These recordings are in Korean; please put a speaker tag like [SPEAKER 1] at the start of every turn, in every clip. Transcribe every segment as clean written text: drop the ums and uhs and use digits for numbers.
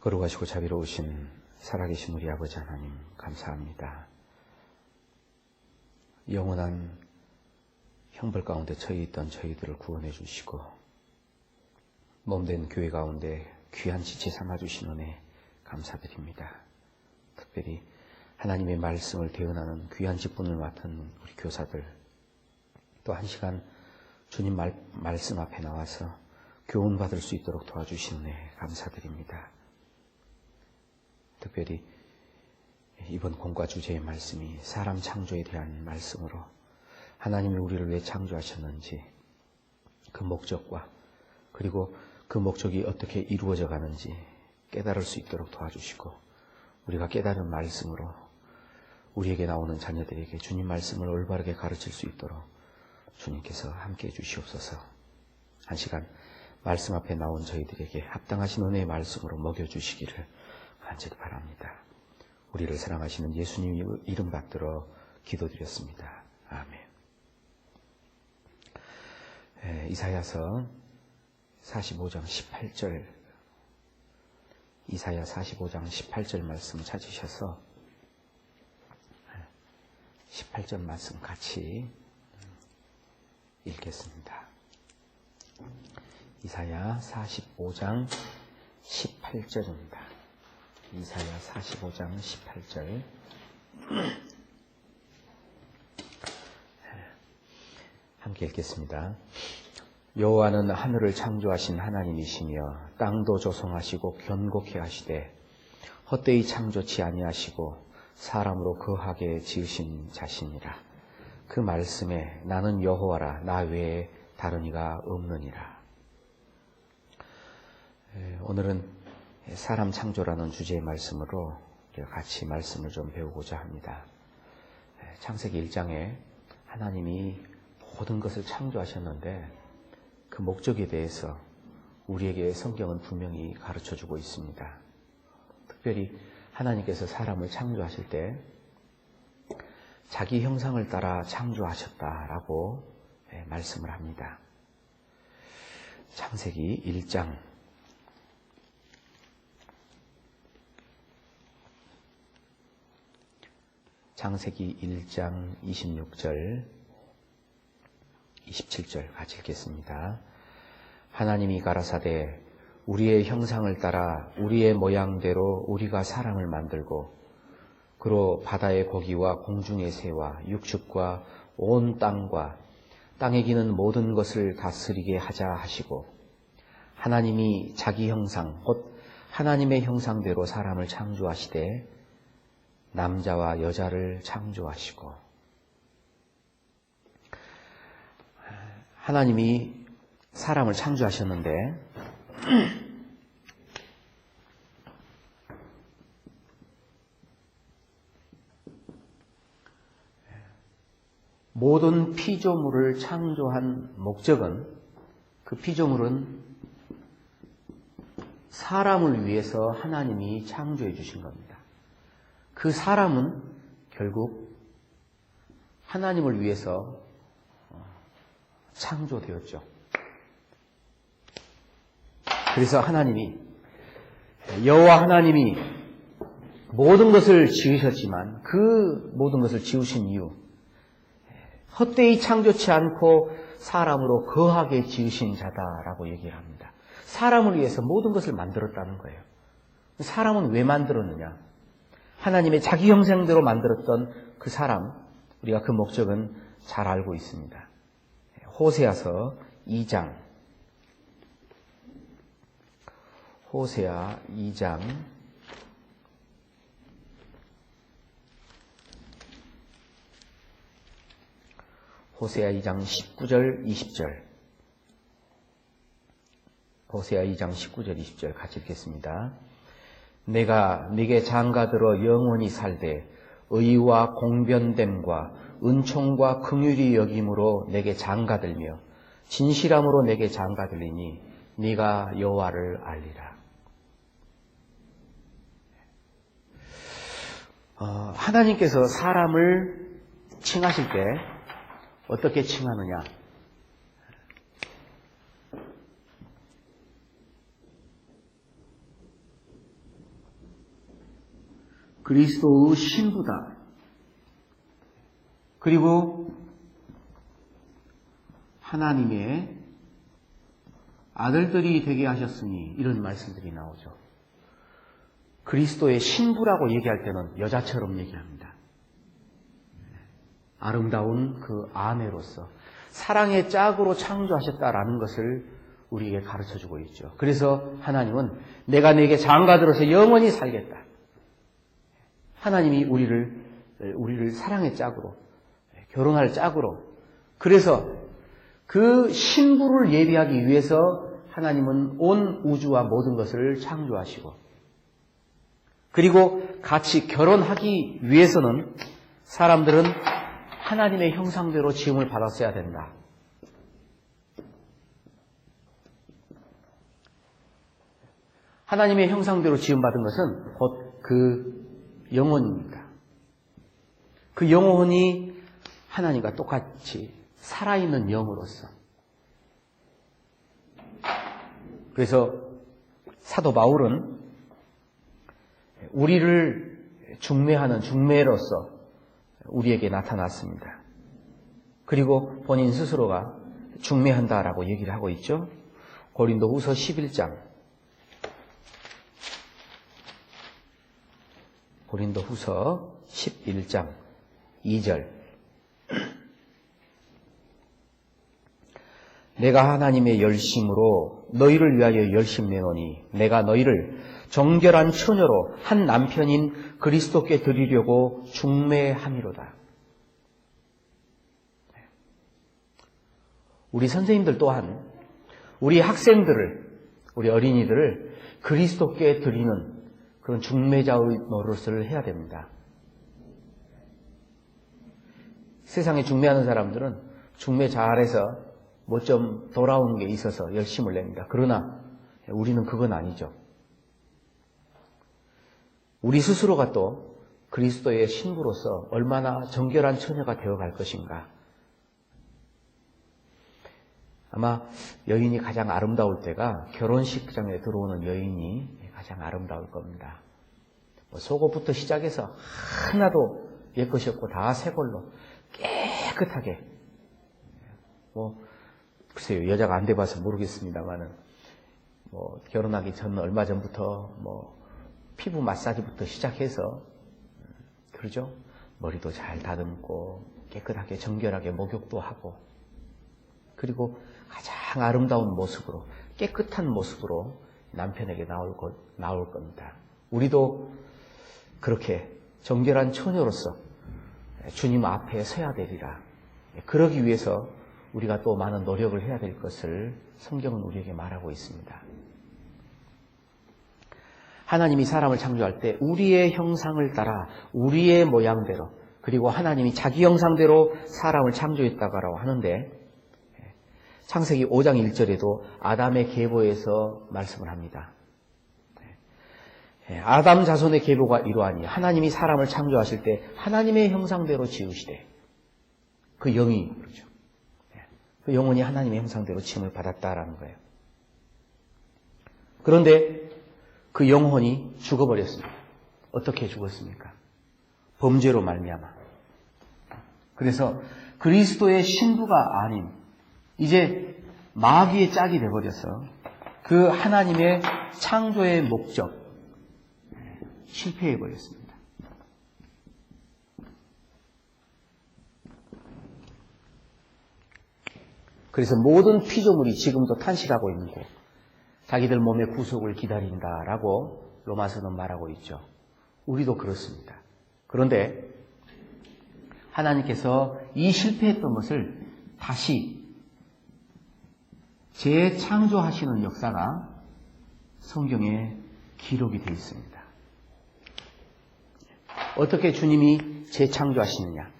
[SPEAKER 1] 거룩하시고 자비로우신 살아계신 우리 아버지 하나님 감사합니다. 영원한 형벌 가운데 처해 있던 저희들을 구원해 주시고 몸된 교회 가운데 귀한 지체 삼아주신 은혜 감사드립니다. 특별히 하나님의 말씀을 대언하는 귀한 직분을 맡은 우리 교사들, 또 한 시간 주님 말씀 앞에 나와서 교훈받을 수 있도록 도와주신 은혜 감사드립니다. 특별히 이번 본과 주제의 말씀이 사람 창조에 대한 말씀으로 하나님이 우리를 왜 창조하셨는지, 그 목적과 그리고 그 목적이 어떻게 이루어져 가는지 깨달을 수 있도록 도와주시고, 우리가 깨달은 말씀으로 우리에게 나오는 자녀들에게 주님 말씀을 올바르게 가르칠 수 있도록 주님께서 함께해 주시옵소서. 한 시간 말씀 앞에 나온 저희들에게 합당하신 은혜의 말씀으로 먹여주시기를 간절히 바랍니다. 우리를 사랑하시는 예수님 이름 받들어 기도드렸습니다. 아멘. 이사야서 45장 18절, 이사야 45장 18절 말씀 찾으셔서 18절 말씀 같이 읽겠습니다. 이사야 45장 18절입니다. 이사야 45장 18절. 함께 읽겠습니다. 여호와는 하늘을 창조하신 하나님이시며 땅도 조성하시고 견고케 하시되 헛되이 창조치 아니하시고 사람으로 거하게 지으신 자신이라. 그 말씀에 나는 여호와라, 나 외에 다른 이가 없느니라. 오늘은 사람 창조라는 주제의 말씀으로 같이 말씀을 좀 배우고자 합니다. 창세기 1장에 하나님이 모든 것을 창조하셨는데 그 목적에 대해서 우리에게 성경은 분명히 가르쳐주고 있습니다. 특별히 하나님께서 사람을 창조하실 때 자기 형상을 따라 창조하셨다라고 말씀을 합니다. 창세기 1장 창세기 1장 26절, 27절 같이 읽겠습니다. 하나님이 가라사대 우리의 형상을 따라 우리의 모양대로 우리가 사람을 만들고 그로 바다의 고기와 공중의 새와 육축과 온 땅과 땅에 기는 모든 것을 다스리게 하자 하시고, 하나님이 자기 형상 곧 하나님의 형상대로 사람을 창조하시되 남자와 여자를 창조하시고. 하나님이 사람을 창조하셨는데 모든 피조물을 창조한 목적은, 그 피조물은 사람을 위해서 하나님이 창조해 주신 겁니다. 그 사람은 결국 하나님을 위해서 창조되었죠. 그래서 하나님이, 여호와 하나님이 모든 것을 지으셨지만 그 모든 것을 지으신 이유, 헛되이 창조치 않고 사람으로 거하게 지으신 자다라고 얘기를 합니다. 사람을 위해서 모든 것을 만들었다는 거예요. 사람은 왜 만들었느냐? 하나님의 자기 형상대로 만들었던 그 사람, 우리가 그 목적은 잘 알고 있습니다. 호세아서 2장, 호세아 2장 19절 20절, 호세아 2장 19절 20절 같이 읽겠습니다. 내가 네게 장가들어 영원히 살되 의와 공변됨과 은총과 긍휼이 여김으로 내게 장가들며 진실함으로 내게 장가들리니 네가 여호와를 알리라. 하나님께서 사람을 칭하실 때 어떻게 칭하느냐? 그리스도의 신부다. 그리고 하나님의 아들들이 되게 하셨으니 이런 말씀들이 나오죠. 그리스도의 신부라고 얘기할 때는 여자처럼 얘기합니다. 아름다운 그 아내로서 사랑의 짝으로 창조하셨다라는 것을 우리에게 가르쳐주고 있죠. 그래서 하나님은 내가 내게 장가들어서 영원히 살겠다. 하나님이 우리를 사랑의 짝으로, 결혼할 짝으로, 그래서 그 신부를 예비하기 위해서 하나님은 온 우주와 모든 것을 창조하시고, 그리고 같이 결혼하기 위해서는 사람들은 하나님의 형상대로 지음을 받았어야 된다. 하나님의 형상대로 지음받은 것은 곧 그 영혼입니다. 그 영혼이 하나님과 똑같이 살아있는 영으로서. 그래서 사도 바울은 우리를 중매하는 중매로서 우리에게 나타났습니다. 그리고 본인 스스로가 중매한다라고 얘기를 하고 있죠. 고린도후서 11장. 고린도후서 11장 2절. 내가 하나님의 열심으로 너희를 위하여 열심내노니 내가 너희를 정결한 처녀로 한 남편인 그리스도께 드리려고 중매함이로다. 우리 선생님들 또한 우리 학생들을, 우리 어린이들을 그리스도께 드리는 그런 중매자의 노릇을 해야 됩니다. 세상에 중매하는 사람들은 중매 잘해서 뭐 좀 돌아오는 게 있어서 열심을 냅니다. 그러나 우리는 그건 아니죠. 우리 스스로가 또 그리스도의 신부로서 얼마나 정결한 처녀가 되어갈 것인가. 아마 여인이 가장 아름다울 때가 결혼식장에 들어오는 여인이 가장 아름다울 겁니다. 속옷부터 시작해서 하나도 옛것이 없고 다 새 걸로 깨끗하게. 글쎄요, 여자가 안 돼봐서 모르겠습니다만은 결혼하기 전 얼마 전부터 피부 마사지부터 시작해서 그러죠. 머리도 잘 다듬고 깨끗하게 정결하게 목욕도 하고, 그리고 가장 아름다운 모습으로 깨끗한 모습으로 남편에게 나올 겁니다. 우리도 그렇게 정결한 처녀로서 주님 앞에 서야 되리라. 그러기 위해서 우리가 또 많은 노력을 해야 될 것을 성경은 우리에게 말하고 있습니다. 하나님이 사람을 창조할 때 우리의 형상을 따라 우리의 모양대로, 그리고 하나님이 자기 형상대로 사람을 창조했다고 하는데, 창세기 5장 1절에도 아담의 계보에서 말씀을 합니다. 아담 자손의 계보가 이러하니 하나님이 사람을 창조하실 때 하나님의 형상대로 지으시되, 그 영이 그렇죠. 그 영혼이 하나님의 형상대로 지음을 받았다라는 거예요. 그런데 그 영혼이 죽어버렸습니다. 어떻게 죽었습니까? 범죄로 말미암아. 그래서 그리스도의 신부가 아닌 이제 마귀의 짝이 되어버려서 그 하나님의 창조의 목적 실패해버렸습니다. 그래서 모든 피조물이 지금도 탄식하고 있는 곳, 자기들 몸의 구속을 기다린다라고 로마서는 말하고 있죠. 우리도 그렇습니다. 그런데 하나님께서 이 실패했던 것을 다시 재창조하시는 역사가 성경에 기록이 되어 있습니다. 어떻게 주님이 재창조하시느냐?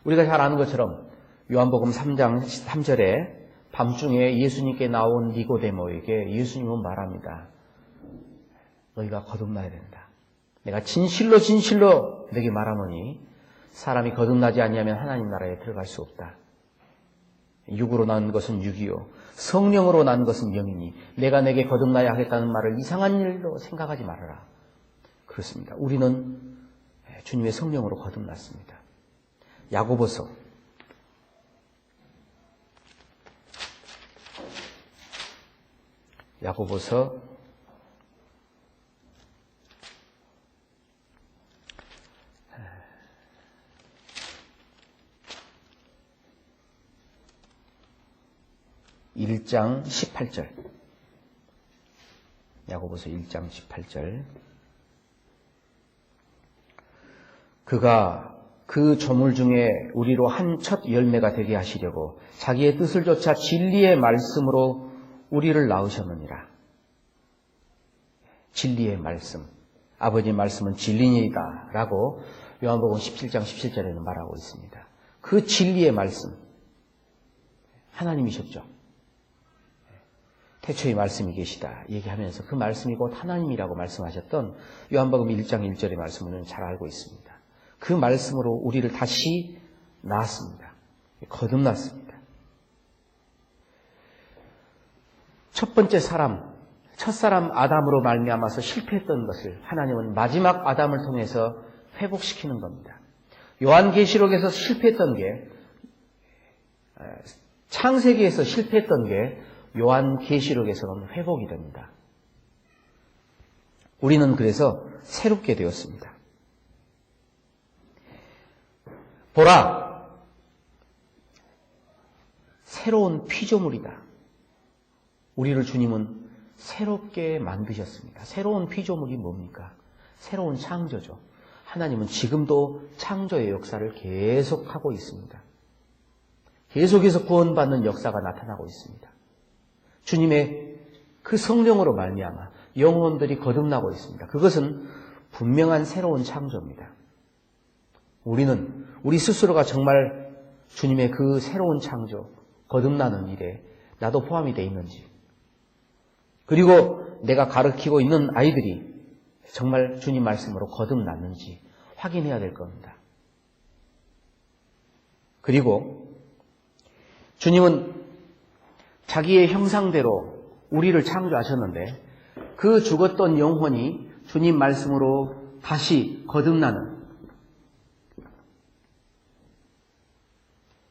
[SPEAKER 1] 우리가 잘 아는 것처럼 요한복음 3장 3절에 밤중에 예수님께 나온 니고데모에게 예수님은 말합니다. 너희가 거듭나야 된다. 내가 진실로 진실로 너에게 말하노니 사람이 거듭나지 아니하면 하나님 나라에 들어갈 수 없다. 육으로 난 것은 육이요 성령으로 난 것은 영이니 내가 내게 거듭나야 하겠다는 말을 이상한 일로 생각하지 말아라. 그렇습니다. 우리는 주님의 성령으로 거듭났습니다. 야고보서 1장 18절. 야고보서 1장 18절. 그가 그 조물 중에 우리로 한 첫 열매가 되게 하시려고 자기의 뜻을 좇아 진리의 말씀으로 우리를 낳으셨느니라. 진리의 말씀. 아버지의 말씀은 진리니이다 라고 요한복음 17장 17절에는 말하고 있습니다. 그 진리의 말씀. 하나님이셨죠. 태초의 말씀이 계시다 얘기하면서 그 말씀이 곧 하나님이라고 말씀하셨던 요한복음 1장 1절의 말씀을 잘 알고 있습니다. 그 말씀으로 우리를 다시 낳았습니다. 거듭났습니다. 첫 번째 첫사람 아담으로 말미암아서 실패했던 것을 하나님은 마지막 아담을 통해서 회복시키는 겁니다. 요한계시록에서 실패했던 게, 창세기에서 실패했던 게 요한계시록에서는 회복이 됩니다. 우리는 그래서 새롭게 되었습니다. 보라! 새로운 피조물이다. 우리를 주님은 새롭게 만드셨습니다. 새로운 피조물이 뭡니까? 새로운 창조죠. 하나님은 지금도 창조의 역사를 계속하고 있습니다. 계속해서 구원받는 역사가 나타나고 있습니다. 주님의 그 성령으로 말미암아 영혼들이 거듭나고 있습니다. 그것은 분명한 새로운 창조입니다. 우리 스스로가 정말 주님의 그 새로운 창조, 거듭나는 일에 나도 포함이 되어 있는지, 그리고 내가 가르치고 있는 아이들이 정말 주님 말씀으로 거듭났는지 확인해야 될 겁니다. 그리고 주님은 자기의 형상대로 우리를 창조하셨는데 그 죽었던 영혼이 주님 말씀으로 다시 거듭나는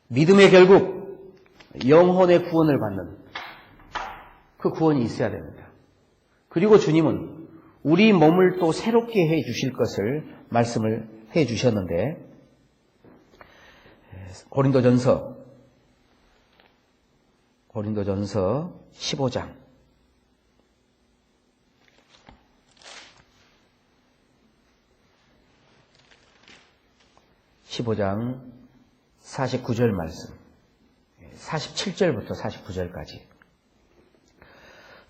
[SPEAKER 1] 믿음의 결국 영혼의 구원을 받는 그 구원이 있어야 됩니다. 그리고 주님은 우리 몸을 또 새롭게 해 주실 것을 말씀을 해 주셨는데 고린도전서 15장 49절 말씀, 47절부터 49절까지.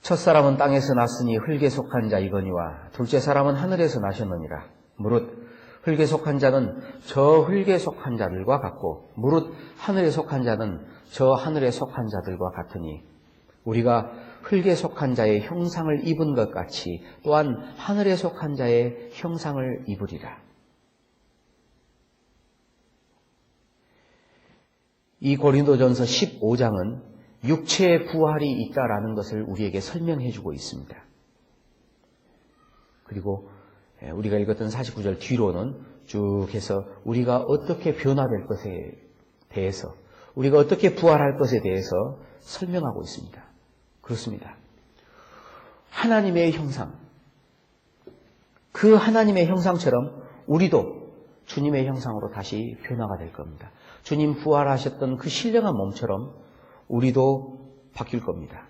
[SPEAKER 1] 첫사람은 땅에서 났으니 흙에 속한 자이거니와 둘째 사람은 하늘에서 나셨느니라. 무릇 흙에 속한 자는 저 흙에 속한 자들과 같고 무릇 하늘에 속한 자는 저 하늘에 속한 자들과 같으니 우리가 흙에 속한 자의 형상을 입은 것 같이 또한 하늘에 속한 자의 형상을 입으리라. 이 고린도전서 15장은 육체의 부활이 있다라는 것을 우리에게 설명해 주고 있습니다. 그리고 우리가 읽었던 49절 뒤로는 쭉 해서 우리가 어떻게 변화될 것에 대해서, 우리가 어떻게 부활할 것에 대해서 설명하고 있습니다. 그렇습니다. 하나님의 형상, 그 하나님의 형상처럼 우리도 주님의 형상으로 다시 변화가 될 겁니다. 주님 부활하셨던 그 신령한 몸처럼 우리도 바뀔 겁니다.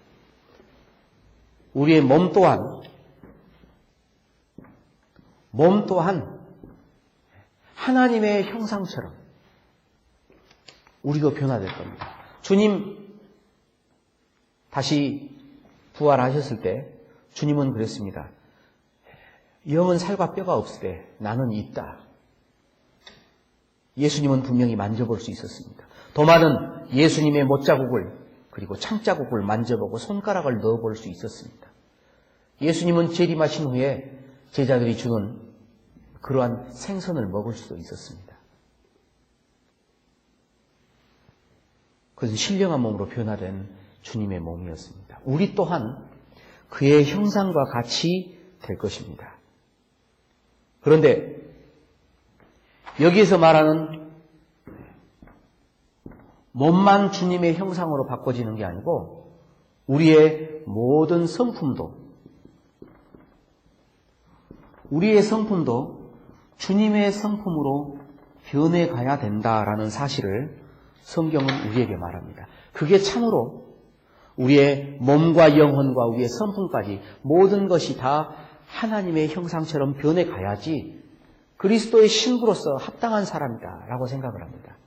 [SPEAKER 1] 우리의 몸 또한 하나님의 형상처럼 우리도 변화될 겁니다. 주님 다시 부활하셨을 때 주님은 그랬습니다. 영은 살과 뼈가 없으되 나는 있다. 예수님은 분명히 만져볼 수 있었습니다. 도마는 예수님의 못자국을 그리고 창자국을 만져보고 손가락을 넣어볼 수 있었습니다. 예수님은 재림하신 후에 제자들이 주는 그러한 생선을 먹을 수도 있었습니다. 그것은 신령한 몸으로 변화된 주님의 몸이었습니다. 우리 또한 그의 형상과 같이 될 것입니다. 그런데 여기에서 말하는 몸만 주님의 형상으로 바꿔지는 게 아니고 우리의 모든 성품도 주님의 성품으로 변해가야 된다라는 사실을 성경은 우리에게 말합니다. 그게 참으로 우리의 몸과 영혼과 우리의 성품까지 모든 것이 다 하나님의 형상처럼 변해가야지 그리스도의 신부로서 합당한 사람이다라고 생각을 합니다.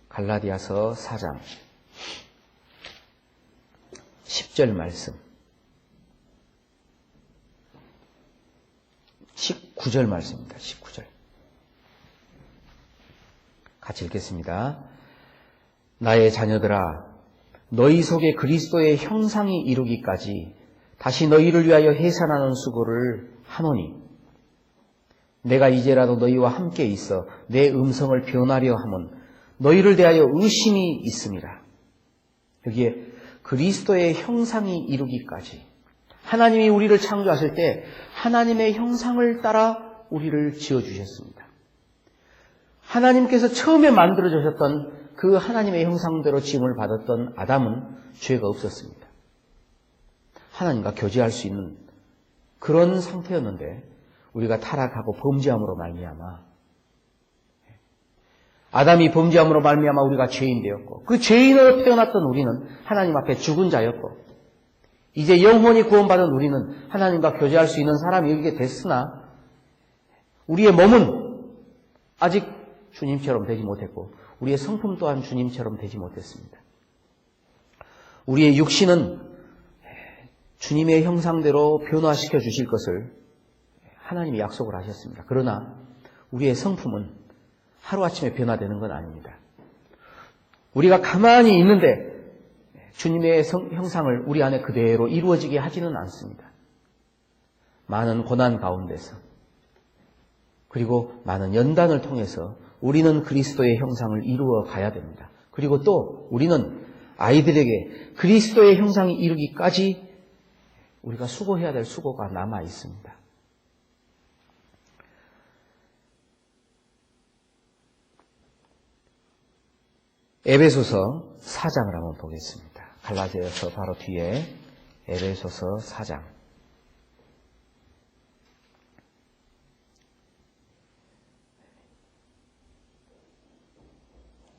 [SPEAKER 1] 갈라디아서 4장 10절 말씀 19절 말씀입니다. 19절 같이 읽겠습니다. 나의 자녀들아 너희 속에 그리스도의 형상이 이루기까지 다시 너희를 위하여 해산하는 수고를 하노니 내가 이제라도 너희와 함께 있어 내 음성을 변하려 함은 너희를 대하여 의심이 있음이라. 여기에 그리스도의 형상이 이루기까지 하나님이 우리를 창조하실 때 하나님의 형상을 따라 우리를 지어주셨습니다. 하나님께서 처음에 만들어주셨던 그 하나님의 형상대로 지음을 받았던 아담은 죄가 없었습니다. 하나님과 교제할 수 있는 그런 상태였는데 우리가 타락하고 범죄함으로 말미암아 아담이 범죄함으로 말미암아 우리가 죄인 되었고 그 죄인으로 태어났던 우리는 하나님 앞에 죽은 자였고 이제 영혼이 구원받은 우리는 하나님과 교제할 수 있는 사람이 이게 됐으나 우리의 몸은 아직 주님처럼 되지 못했고 우리의 성품 또한 주님처럼 되지 못했습니다. 우리의 육신은 주님의 형상대로 변화시켜 주실 것을 하나님이 약속을 하셨습니다. 그러나 우리의 성품은 하루아침에 변화되는 건 아닙니다. 우리가 가만히 있는데 주님의 형상을 우리 안에 그대로 이루어지게 하지는 않습니다. 많은 고난 가운데서 그리고 많은 연단을 통해서 우리는 그리스도의 형상을 이루어 가야 됩니다. 그리고 또 우리는 아이들에게 그리스도의 형상이 이루기까지 우리가 수고해야 될 수고가 남아 있습니다. 에베소서 4장을 한번 보겠습니다. 갈라디아서 바로 뒤에 에베소서 4장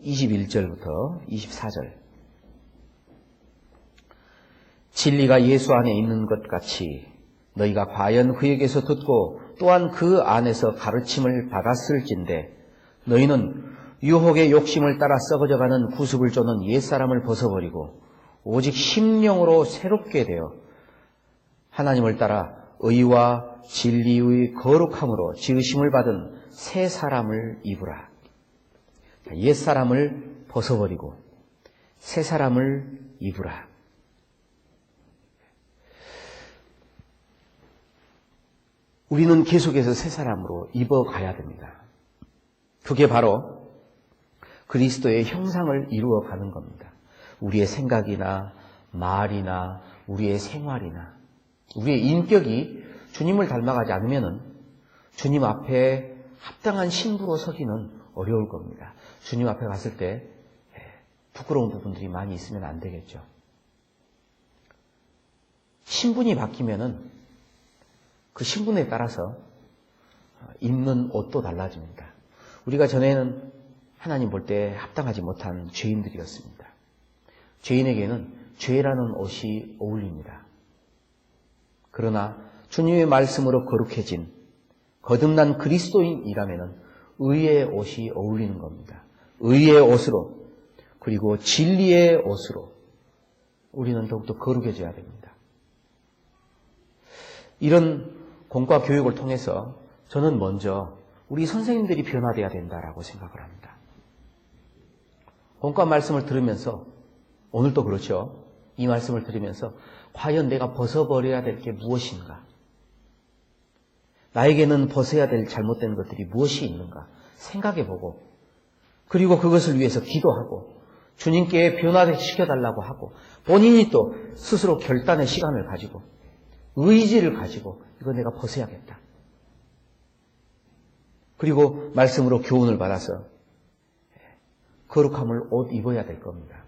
[SPEAKER 1] 21절부터 24절 진리가 예수 안에 있는 것 같이 너희가 과연 그에게서 듣고 또한 그 안에서 가르침을 받았을진데 너희는 유혹의 욕심을 따라 썩어져가는 구습을 쫓는 옛사람을 벗어버리고 오직 심령으로 새롭게 되어 하나님을 따라 의와 진리의 거룩함으로 지으심을 받은 새 사람을 입으라. 옛사람을 벗어버리고 새 사람을 입으라. 우리는 계속해서 새 사람으로 입어가야 됩니다. 그게 바로 그리스도의 형상을 이루어가는 겁니다. 우리의 생각이나 말이나 우리의 생활이나 우리의 인격이 주님을 닮아가지 않으면 주님 앞에 합당한 신부로 서기는 어려울 겁니다. 주님 앞에 갔을 때 부끄러운 부분들이 많이 있으면 안 되겠죠. 신분이 바뀌면은 그 신분에 따라서 입는 옷도 달라집니다. 우리가 전에는 하나님 볼 때 합당하지 못한 죄인들이었습니다. 죄인에게는 죄라는 옷이 어울립니다. 그러나 주님의 말씀으로 거룩해진 거듭난 그리스도인이라면 의의 옷이 어울리는 겁니다. 의의 옷으로 그리고 진리의 옷으로 우리는 더욱더 거룩해져야 됩니다. 이런 공과 교육을 통해서 저는 먼저 우리 선생님들이 변화되어야 된다라고 생각을 합니다. 공과 말씀을 들으면서 오늘도 그렇죠. 이 말씀을 들으면서 과연 내가 벗어버려야 될 게 무엇인가? 나에게는 벗어야 될 잘못된 것들이 무엇이 있는가? 생각해보고 그리고 그것을 위해서 기도하고 주님께 변화시켜달라고 하고 본인이 또 스스로 결단의 시간을 가지고 의지를 가지고 이거 내가 벗어야겠다. 그리고 말씀으로 교훈을 받아서 거룩함을 옷 입어야 될 겁니다.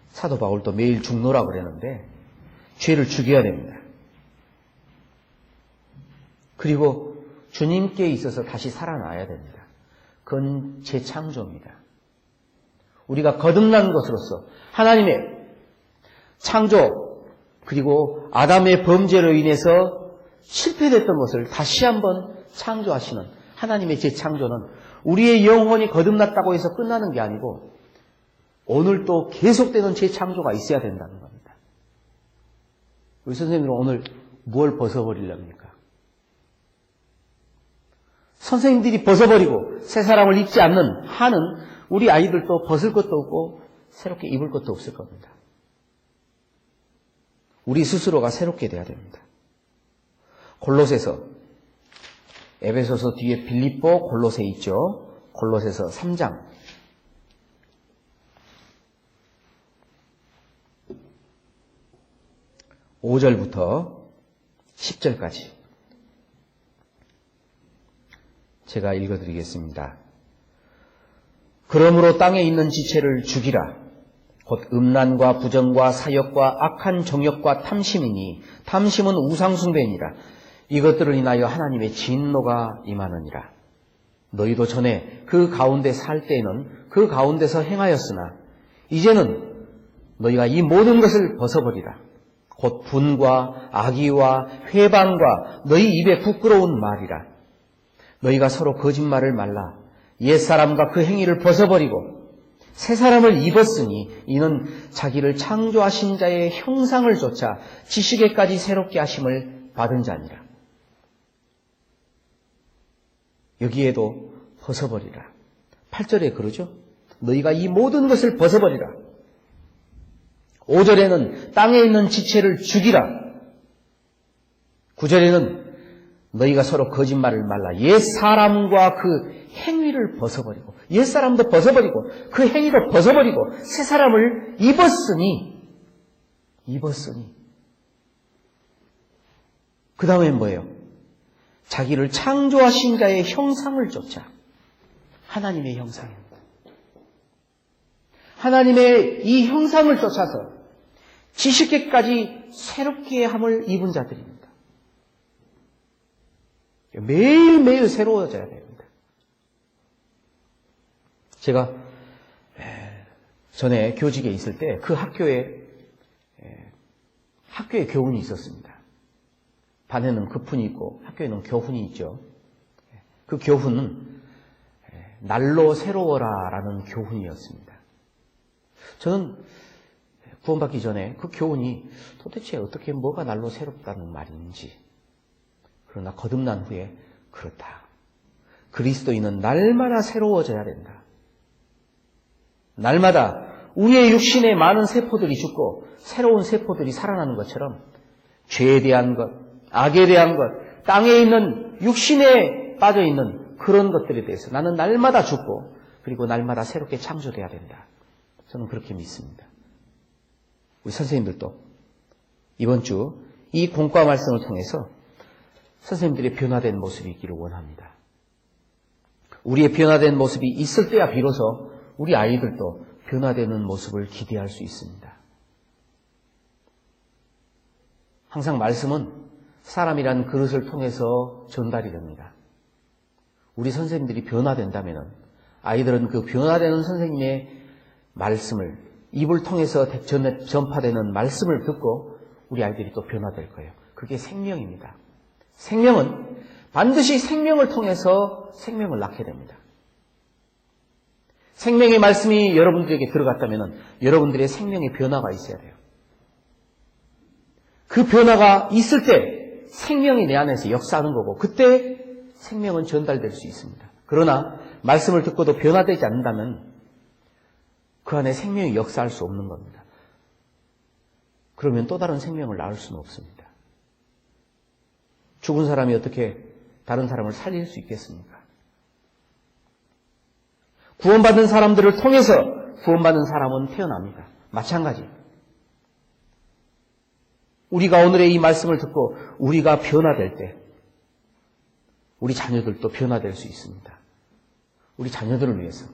[SPEAKER 1] 사도 바울도 매일 죽노라고 그랬는데 죄를 죽여야 됩니다. 그리고 주님께 있어서 다시 살아나야 됩니다. 그건 재창조입니다. 우리가 거듭난 것으로서 하나님의 창조 그리고 아담의 범죄로 인해서 실패됐던 것을 다시 한번 창조하시는 하나님의 재창조는 우리의 영혼이 거듭났다고 해서 끝나는 게 아니고 오늘 또 계속되는 재창조가 있어야 된다는 겁니다. 우리 선생님들은 오늘 뭘 벗어버리렵니까? 선생님들이 벗어버리고 새 사람을 입지 않는 한은 우리 아이들도 벗을 것도 없고 새롭게 입을 것도 없을 겁니다. 우리 스스로가 새롭게 돼야 됩니다. 골로새서, 에베소서 뒤에 빌립보, 골로새 있죠. 골로새서 3장 5절부터 10절까지 제가 읽어드리겠습니다. 그러므로 땅에 있는 지체를 죽이라. 곧 음란과 부정과 사욕과 악한 정욕과 탐심이니 탐심은 우상숭배니라. 이것들을 인하여 하나님의 진노가 임하느니라. 너희도 전에 그 가운데 살 때에는 그 가운데서 행하였으나 이제는 너희가 이 모든 것을 벗어버리라. 곧 분과 악의와 회방과 너희 입에 부끄러운 말이라. 너희가 서로 거짓말을 말라. 옛사람과 그 행위를 벗어버리고 새 사람을 입었으니 이는 자기를 창조하신 자의 형상을 좇아 지식에까지 새롭게 하심을 받은 자니라. 여기에도 벗어버리라. 8절에 그러죠. 너희가 이 모든 것을 벗어버리라. 5절에는 땅에 있는 지체를 죽이라. 9절에는 너희가 서로 거짓말을 말라. 옛사람과 그 행위를 벗어버리고 옛사람도 벗어버리고 그 행위도 벗어버리고 새 사람을 입었으니 그 다음엔 뭐예요? 자기를 창조하신 자의 형상을 좇아. 하나님의 형상입니다. 하나님의 이 형상을 쫓아서 지식계까지 새롭게 함을 입은 자들입니다. 매일매일 새로워져야 됩니다. 제가 전에 교직에 있을 때 그 학교에 교훈이 있었습니다. 반에는 급훈이 있고 학교에는 교훈이 있죠. 그 교훈은 날로 새로워라라는 교훈이었습니다. 저는 구원받기 전에 그 교훈이 도대체 어떻게 뭐가 날로 새롭다는 말인지, 그러나 거듭난 후에 그렇다. 그리스도인은 날마다 새로워져야 된다. 날마다 우리의 육신에 많은 세포들이 죽고 새로운 세포들이 살아나는 것처럼 죄에 대한 것, 악에 대한 것, 땅에 있는 육신에 빠져있는 그런 것들에 대해서 나는 날마다 죽고 그리고 날마다 새롭게 창조돼야 된다. 저는 그렇게 믿습니다. 우리 선생님들도 이번 주 이 공과 말씀을 통해서 선생님들의 변화된 모습이 있기를 원합니다. 우리의 변화된 모습이 있을 때야 비로소 우리 아이들도 변화되는 모습을 기대할 수 있습니다. 항상 말씀은 사람이란 그릇을 통해서 전달이 됩니다. 우리 선생님들이 변화된다면 아이들은 그 변화되는 선생님의 말씀을, 입을 통해서 전파되는 말씀을 듣고 우리 아이들이 또 변화될 거예요. 그게 생명입니다. 생명은 반드시 생명을 통해서 생명을 낳게 됩니다. 생명의 말씀이 여러분들에게 들어갔다면 여러분들의 생명의 변화가 있어야 돼요. 그 변화가 있을 때 생명이 내 안에서 역사하는 거고 그때 생명은 전달될 수 있습니다. 그러나 말씀을 듣고도 변화되지 않는다면 그 안에 생명이 역사할 수 없는 겁니다. 그러면 또 다른 생명을 낳을 수는 없습니다. 죽은 사람이 어떻게 다른 사람을 살릴 수 있겠습니까? 구원받은 사람들을 통해서 구원받는 사람은 태어납니다. 마찬가지. 우리가 오늘의 이 말씀을 듣고 우리가 변화될 때 우리 자녀들도 변화될 수 있습니다. 우리 자녀들을 위해서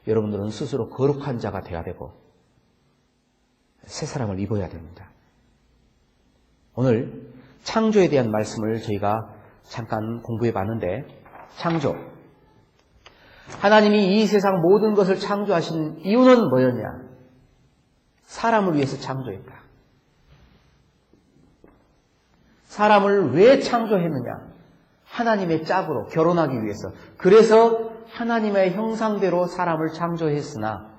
[SPEAKER 1] 여러분들은 스스로 거룩한 자가 되어야 되고 새 사람을 입어야 됩니다. 오늘 창조에 대한 말씀을 저희가 잠깐 공부해 봤는데, 창조. 하나님이 이 세상 모든 것을 창조하신 이유는 뭐였냐? 사람을 위해서 창조했다. 사람을 왜 창조했느냐? 하나님의 짝으로 결혼하기 위해서. 그래서 하나님의 형상대로 사람을 창조했으나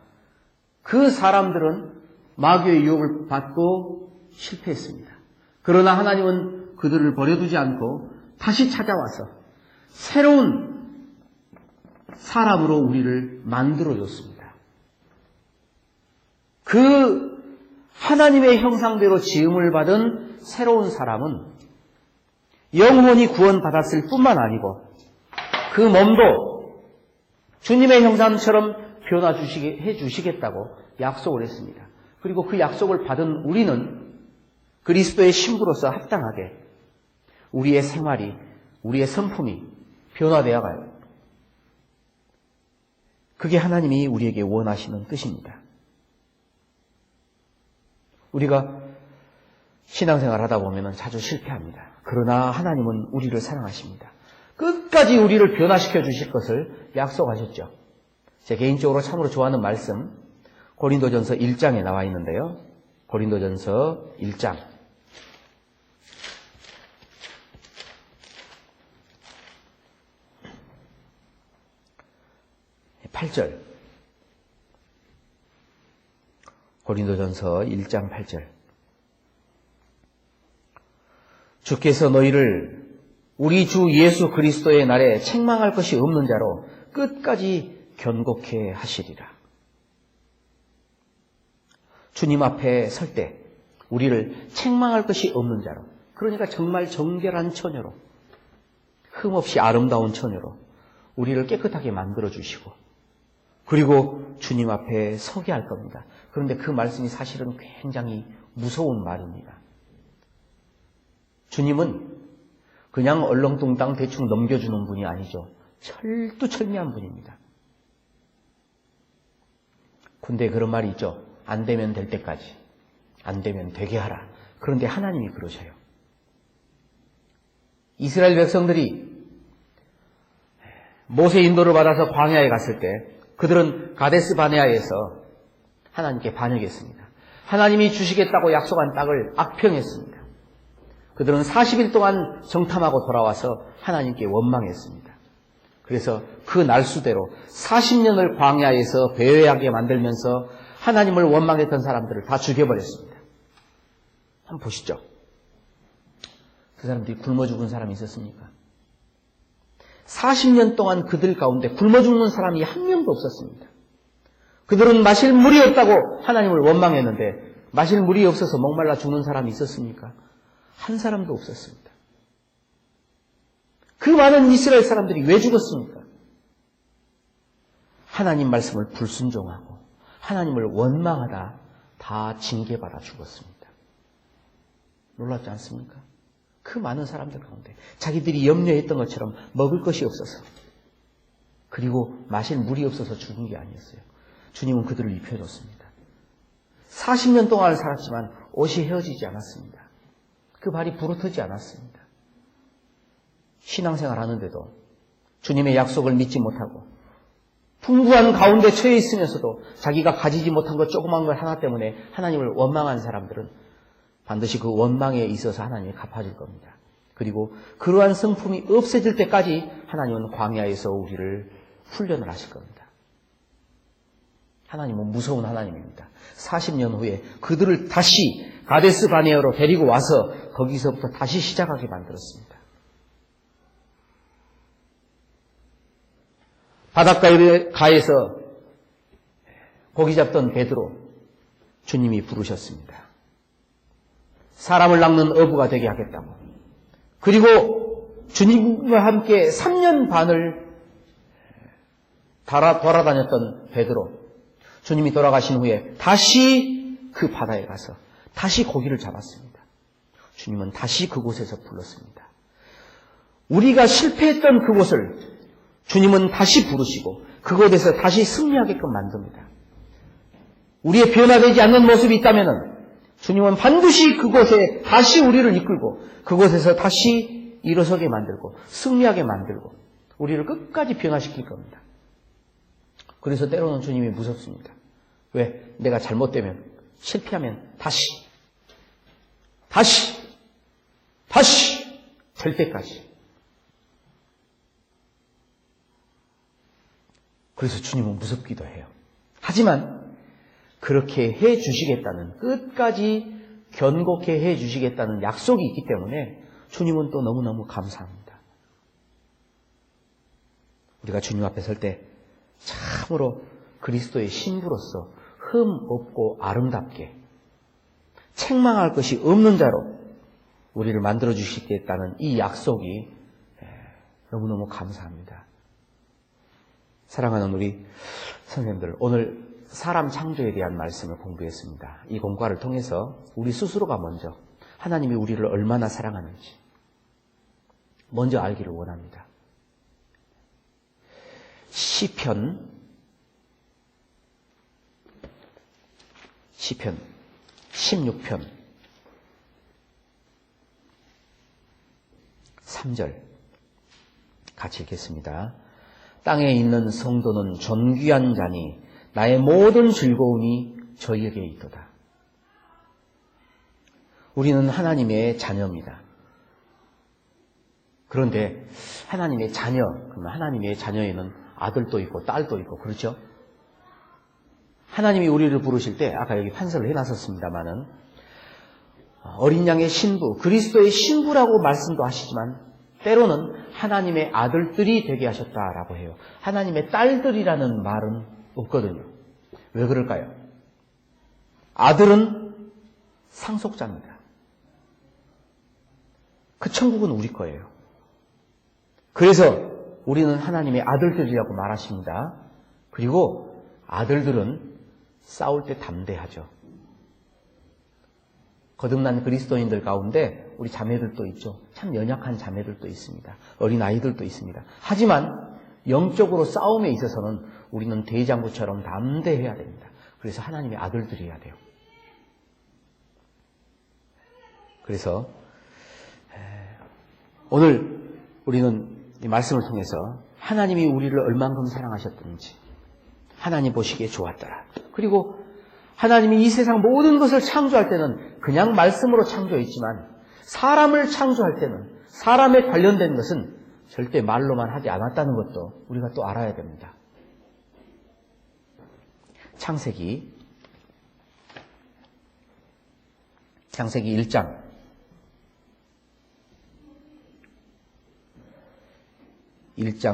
[SPEAKER 1] 그 사람들은 마귀의 유혹을 받고 실패했습니다. 그러나 하나님은 그들을 버려두지 않고 다시 찾아와서 새로운 사람으로 우리를 만들어줬습니다. 그 하나님의 형상대로 지음을 받은 새로운 사람은 영혼이 구원받았을 뿐만 아니고 그 몸도 주님의 형상처럼 변화해 주시겠다고 약속을 했습니다. 그리고 그 약속을 받은 우리는 그리스도의 신부로서 합당하게 우리의 생활이, 우리의 성품이 변화되어 가요. 그게 하나님이 우리에게 원하시는 뜻입니다. 우리가 신앙생활 하다 보면 자주 실패합니다. 그러나 하나님은 우리를 사랑하십니다. 끝까지 우리를 변화시켜 주실 것을 약속하셨죠. 제 개인적으로 참으로 좋아하는 말씀, 고린도전서 1장에 나와 있는데요. 고린도전서 1장 8절. 고린도전서 1장 8절. 주께서 너희를 우리 주 예수 그리스도의 날에 책망할 것이 없는 자로 끝까지 견고케 하시리라. 주님 앞에 설 때 우리를 책망할 것이 없는 자로, 그러니까 정말 정결한 처녀로, 흠없이 아름다운 처녀로 우리를 깨끗하게 만들어주시고 그리고 주님 앞에 서게 할 겁니다. 그런데 그 말씀이 사실은 굉장히 무서운 말입니다. 주님은 그냥 얼렁뚱땅 대충 넘겨주는 분이 아니죠. 철두철미한 분입니다. 근데 그런 말이 있죠. 안 되면 될 때까지, 안 되면 되게 하라. 그런데 하나님이 그러셔요. 이스라엘 백성들이 모세 인도를 받아서 광야에 갔을 때 그들은 가데스 바네아에서 하나님께 반역했습니다. 하나님이 주시겠다고 약속한 땅을 악평했습니다. 그들은 40일 동안 정탐하고 돌아와서 하나님께 원망했습니다. 그래서 그 날수대로 40년을 광야에서 배회하게 만들면서 하나님을 원망했던 사람들을 다 죽여버렸습니다. 한번 보시죠. 그 사람들이 굶어 죽은 사람이 있었습니까? 40년 동안 그들 가운데 굶어 죽는 사람이 한 명도 없었습니다. 그들은 마실 물이 없다고 하나님을 원망했는데 마실 물이 없어서 목말라 죽는 사람이 있었습니까? 한 사람도 없었습니다. 그 많은 이스라엘 사람들이 왜 죽었습니까? 하나님 말씀을 불순종하고 하나님을 원망하다 다 징계받아 죽었습니다. 놀랍지 않습니까? 그 많은 사람들 가운데 자기들이 염려했던 것처럼 먹을 것이 없어서 그리고 마실 물이 없어서 죽은 게 아니었어요. 주님은 그들을 입혀줬습니다. 40년 동안 살았지만 옷이 헤어지지 않았습니다. 그 발이 부러뜨지 않았습니다. 신앙생활 하는데도 주님의 약속을 믿지 못하고 풍부한 가운데 처해 있으면서도 자기가 가지지 못한 것 조그만 걸 하나 때문에 하나님을 원망한 사람들은 반드시 그 원망에 있어서 하나님이 갚아줄 겁니다. 그리고 그러한 성품이 없어질 때까지 하나님은 광야에서 우리를 훈련을 하실 겁니다. 하나님은 무서운 하나님입니다. 40년 후에 그들을 다시 가데스 바네아로 데리고 와서 거기서부터 다시 시작하게 만들었습니다. 바닷가에서 고기 잡던 베드로 주님이 부르셨습니다. 사람을 낚는 어부가 되게 하겠다고. 그리고 주님과 함께 3년 반을 돌아다녔던 베드로, 주님이 돌아가신 후에 다시 그 바다에 가서 다시 고기를 잡았습니다. 주님은 다시 그곳에서 불렀습니다. 우리가 실패했던 그곳을 주님은 다시 부르시고 그곳에서 다시 승리하게끔 만듭니다. 우리의 변화되지 않는 모습이 있다면 주님은 반드시 그곳에 다시 우리를 이끌고 그곳에서 다시 일어서게 만들고 승리하게 만들고 우리를 끝까지 변화시킬 겁니다. 그래서 때로는 주님이 무섭습니다. 왜? 내가 잘못되면, 실패하면 다시 될 때까지. 그래서 주님은 무섭기도 해요. 하지만 그렇게 해 주시겠다는, 끝까지 견고케 해 주시겠다는 약속이 있기 때문에 주님은 또 너무너무 감사합니다. 우리가 주님 앞에 설 때 참으로 그리스도의 신부로서 흠 없고 아름답게 책망할 것이 없는 자로 우리를 만들어 주시겠다는 이 약속이 너무너무 감사합니다. 사랑하는 우리 선생님들, 오늘 사람 창조에 대한 말씀을 공부했습니다. 이 공부를 통해서 우리 스스로가 먼저 하나님이 우리를 얼마나 사랑하는지 먼저 알기를 원합니다. 시편 16편 3절 같이 읽겠습니다. 땅에 있는 성도는 존귀한 자니 나의 모든 즐거움이 저희에게 있도다. 우리는 하나님의 자녀입니다. 그런데 하나님의 자녀, 그러면 하나님의 자녀에는 아들도 있고 딸도 있고 그렇죠? 하나님이 우리를 부르실 때 아까 여기 판서를 해놨었습니다마는 어린 양의 신부, 그리스도의 신부라고 말씀도 하시지만 때로는 하나님의 아들들이 되게 하셨다라고 해요. 하나님의 딸들이라는 말은 없거든요. 왜 그럴까요? 아들은 상속자입니다. 그 천국은 우리 거예요. 그래서 우리는 하나님의 아들들이라고 말하십니다. 그리고 아들들은 싸울 때 담대하죠. 거듭난 그리스도인들 가운데 우리 자매들도 있죠. 참 연약한 자매들도 있습니다. 어린 아이들도 있습니다. 하지만 영적으로 싸움에 있어서는 우리는 대장부처럼 담대해야 됩니다. 그래서 하나님의 아들들이어야 돼요. 그래서 오늘 우리는 이 말씀을 통해서 하나님이 우리를 얼만큼 사랑하셨던지 하나님 보시기에 좋았더라. 그리고 하나님이 이 세상 모든 것을 창조할 때는 그냥 말씀으로 창조했지만 사람을 창조할 때는 사람에 관련된 것은 절대 말로만 하지 않았다는 것도 우리가 또 알아야 됩니다. 창세기 1장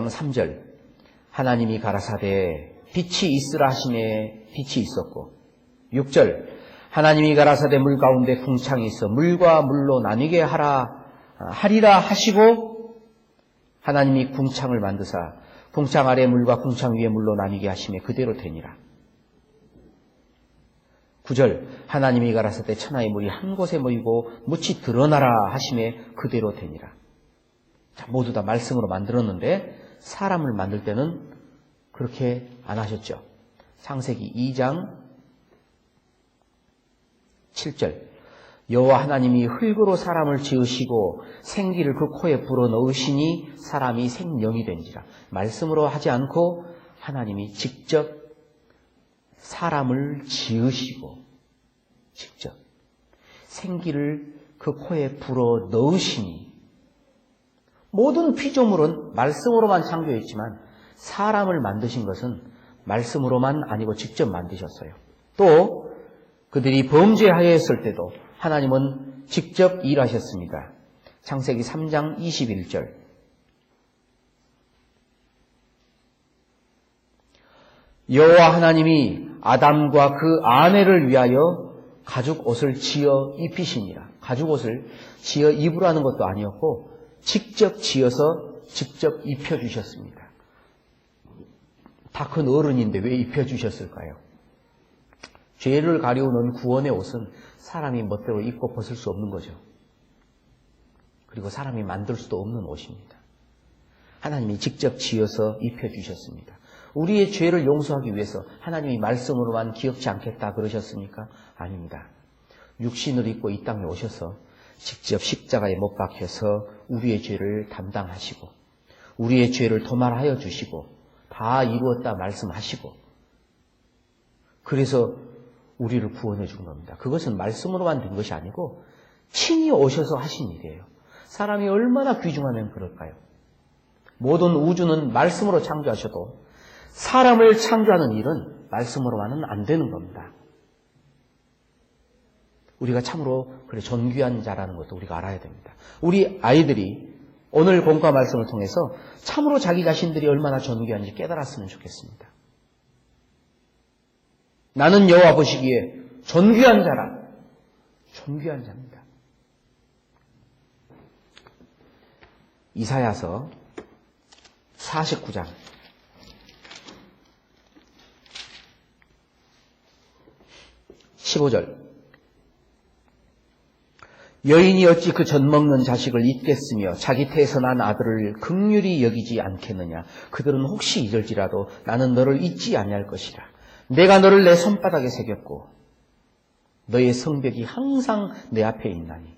[SPEAKER 1] 3절 하나님이 가라사대 빛이 있으라 하시매 빛이 있었고 6절 하나님이 가라사대 물 가운데 궁창이 있어 물과 물로 나뉘게 하리라 하시고 하나님이 궁창을 만드사 궁창 아래 물과 궁창 위에 물로 나뉘게 하시매 그대로 되니라. 9절 하나님이 가라사대 천하의 물이 한 곳에 모이고 묻이 드러나라 하시매 그대로 되니라. 자, 모두 다 말씀으로 만들었는데 사람을 만들 때는 그렇게 안 하셨죠. 창세기 2장 7절 여호와 하나님이 흙으로 사람을 지으시고 생기를 그 코에 불어넣으시니 사람이 생명이 된지라. 말씀으로 하지 않고 하나님이 직접 사람을 지으시고 직접 생기를 그 코에 불어넣으시니 모든 피조물은 말씀으로만 창조했지만 사람을 만드신 것은 말씀으로만 아니고 직접 만드셨어요. 또 그들이 범죄하였을 때도 하나님은 직접 일하셨습니다. 창세기 3장 21절 여호와 하나님이 아담과 그 아내를 위하여 가죽 옷을 지어 입히시니라. 가죽 옷을 지어 입으라는 것도 아니었고 직접 지어서 직접 입혀주셨습니다. 다 큰 어른인데 왜 입혀주셨을까요? 죄를 가리우는 구원의 옷은 사람이 멋대로 입고 벗을 수 없는 거죠. 그리고 사람이 만들 수도 없는 옷입니다. 하나님이 직접 지어서 입혀주셨습니다. 우리의 죄를 용서하기 위해서 하나님이 말씀으로만 기억지 않겠다 그러셨습니까? 아닙니다. 육신을 입고 이 땅에 오셔서 직접 십자가에 못 박혀서 우리의 죄를 담당하시고 우리의 죄를 도말하여 주시고 다 이루었다 말씀하시고 그래서 우리를 구원해 준 겁니다. 그것은 말씀으로만 된 것이 아니고 친히 오셔서 하신 일이에요. 사람이 얼마나 귀중하면 그럴까요? 모든 우주는 말씀으로 창조하셔도 사람을 창조하는 일은 말씀으로만은 안 되는 겁니다. 우리가 참으로 그래 존귀한 자라는 것도 우리가 알아야 됩니다. 우리 아이들이 오늘 본과 말씀을 통해서 참으로 자기 자신들이 얼마나 존귀한지 깨달았으면 좋겠습니다. 나는 여호와 보시기에 존귀한 자라. 존귀한 자입니다. 이사야서 49장 15절 여인이 어찌 그 젖먹는 자식을 잊겠으며 자기 태에서 난 아들을 긍휼히 여기지 않겠느냐. 그들은 혹시 잊을지라도 나는 너를 잊지 아니할 것이라. 내가 너를 내 손바닥에 새겼고 너의 성벽이 항상 내 앞에 있나니.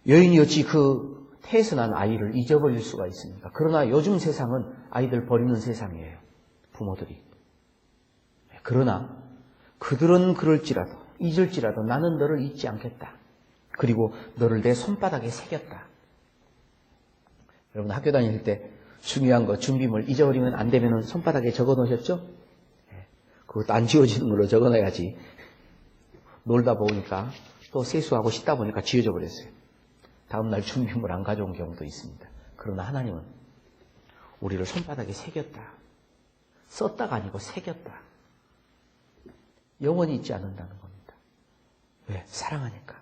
[SPEAKER 1] 여인이 어찌 그 태에서 난 아이를 잊어버릴 수가 있습니까? 그러나 요즘 세상은 아이들 버리는 세상이에요. 부모들이. 그러나 그들은 그럴지라도 잊을지라도 나는 너를 잊지 않겠다. 그리고 너를 내 손바닥에 새겼다. 여러분 학교 다닐 때 중요한 거 준비물 잊어버리면 안 되면 손바닥에 적어 놓으셨죠? 그것도 안 지워지는 걸로 적어 놔야지. 놀다 보니까 또 세수하고 씻다 보니까 지워져 버렸어요. 다음날 준비물 안 가져온 경우도 있습니다. 그러나 하나님은 우리를 손바닥에 새겼다. 썼다가 아니고 새겼다. 영원히 잊지 않는다는 겁니다. 왜? 사랑하니까.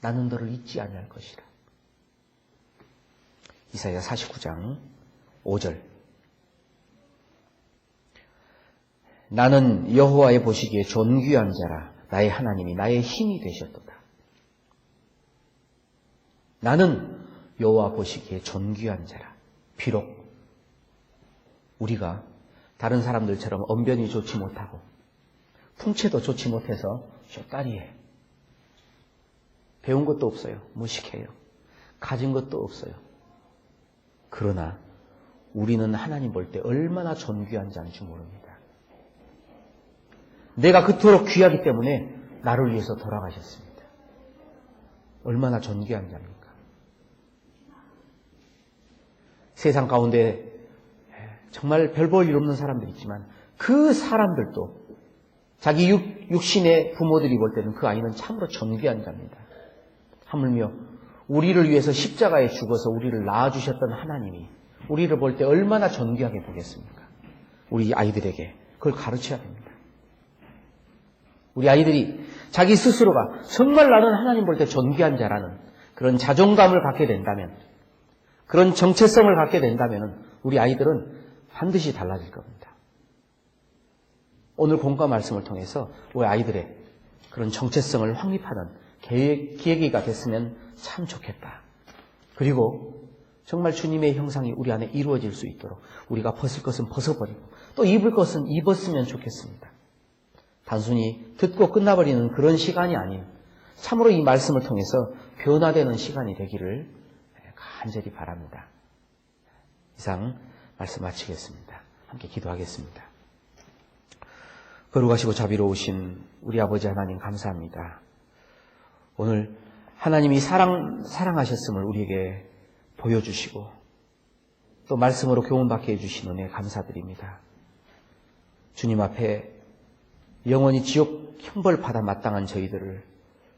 [SPEAKER 1] 나는 너를 잊지 아니할 것이라. 이사야 49장 5절 나는 여호와의 보시기에 존귀한 자라. 나의 하나님이 나의 힘이 되셨도다. 나는 여호와 보시기에 존귀한 자라. 비록 우리가 다른 사람들처럼 언변이 좋지 못하고 풍채도 좋지 못해서 쇼다리해. 배운 것도 없어요. 무식해요. 가진 것도 없어요. 그러나 우리는 하나님 볼 때 얼마나 존귀한 자인 줄 모릅니다. 내가 그토록 귀하기 때문에 나를 위해서 돌아가셨습니다. 얼마나 존귀한 자입니까? 세상 가운데 정말 별 볼 일 없는 사람들이 있지만 그 사람들도 자기 육신의 부모들이 볼 때는 그 아이는 참으로 존귀한 자입니다. 하물며 우리를 위해서 십자가에 죽어서 우리를 낳아주셨던 하나님이 우리를 볼 때 얼마나 존귀하게 보겠습니까? 우리 아이들에게 그걸 가르쳐야 됩니다. 우리 아이들이 자기 스스로가 정말 나는 하나님 볼 때 존귀한 자라는 그런 자존감을 갖게 된다면, 그런 정체성을 갖게 된다면 우리 아이들은 반드시 달라질 겁니다. 오늘 본과 말씀을 통해서 우리 아이들의 그런 정체성을 확립하는 계기가 됐으면 참 좋겠다. 그리고 정말 주님의 형상이 우리 안에 이루어질 수 있도록 우리가 벗을 것은 벗어버리고 또 입을 것은 입었으면 좋겠습니다. 단순히 듣고 끝나버리는 그런 시간이 아닌 참으로 이 말씀을 통해서 변화되는 시간이 되기를 간절히 바랍니다. 이상 말씀 마치겠습니다. 함께 기도하겠습니다. 거룩하시고 자비로우신 우리 아버지 하나님 감사합니다. 오늘 하나님이 사랑하셨음을 우리에게 보여주시고 또 말씀으로 교훈받게 해주신 은혜 감사드립니다. 주님 앞에 영원히 지옥 형벌 받아 마땅한 저희들을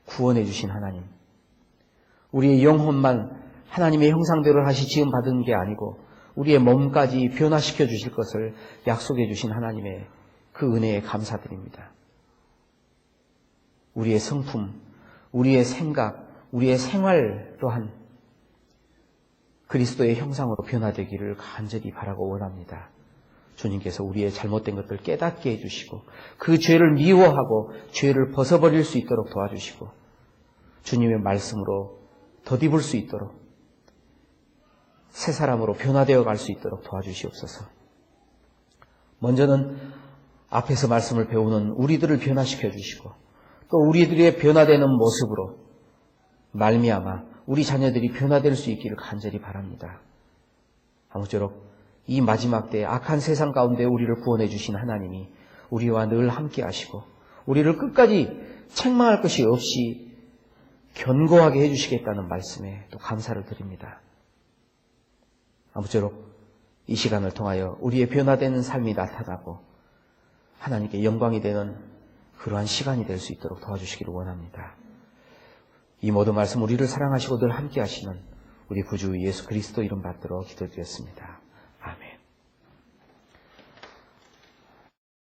[SPEAKER 1] 구원해 주신 하나님, 우리의 영혼만 하나님의 형상대로 하시 지음 받은 게 아니고 우리의 몸까지 변화시켜 주실 것을 약속해 주신 하나님의 그 은혜에 감사드립니다. 우리의 성품, 우리의 생각, 우리의 생활 또한 그리스도의 형상으로 변화되기를 간절히 바라고 원합니다. 주님께서 우리의 잘못된 것들 깨닫게 해주시고 그 죄를 미워하고 죄를 벗어버릴 수 있도록 도와주시고 주님의 말씀으로 덧입을 수 있도록 새 사람으로 변화되어 갈 수 있도록 도와주시옵소서. 먼저는 앞에서 말씀을 배우는 우리들을 변화시켜 주시고 또 우리들의 변화되는 모습으로 말미암아 우리 자녀들이 변화될 수 있기를 간절히 바랍니다. 아무쪼록 이 마지막 때에 악한 세상 가운데 우리를 구원해 주신 하나님이 우리와 늘 함께 하시고 우리를 끝까지 책망할 것이 없이 견고하게 해주시겠다는 말씀에 또 감사를 드립니다. 아무쪼록 이 시간을 통하여 우리의 변화되는 삶이 나타나고 하나님께 영광이 되는 그러한 시간이 될 수 있도록 도와주시기를 원합니다. 이 모든 말씀 우리를 사랑하시고 늘 함께 하시는 우리 구주 예수 그리스도 이름 받들어 기도드렸습니다.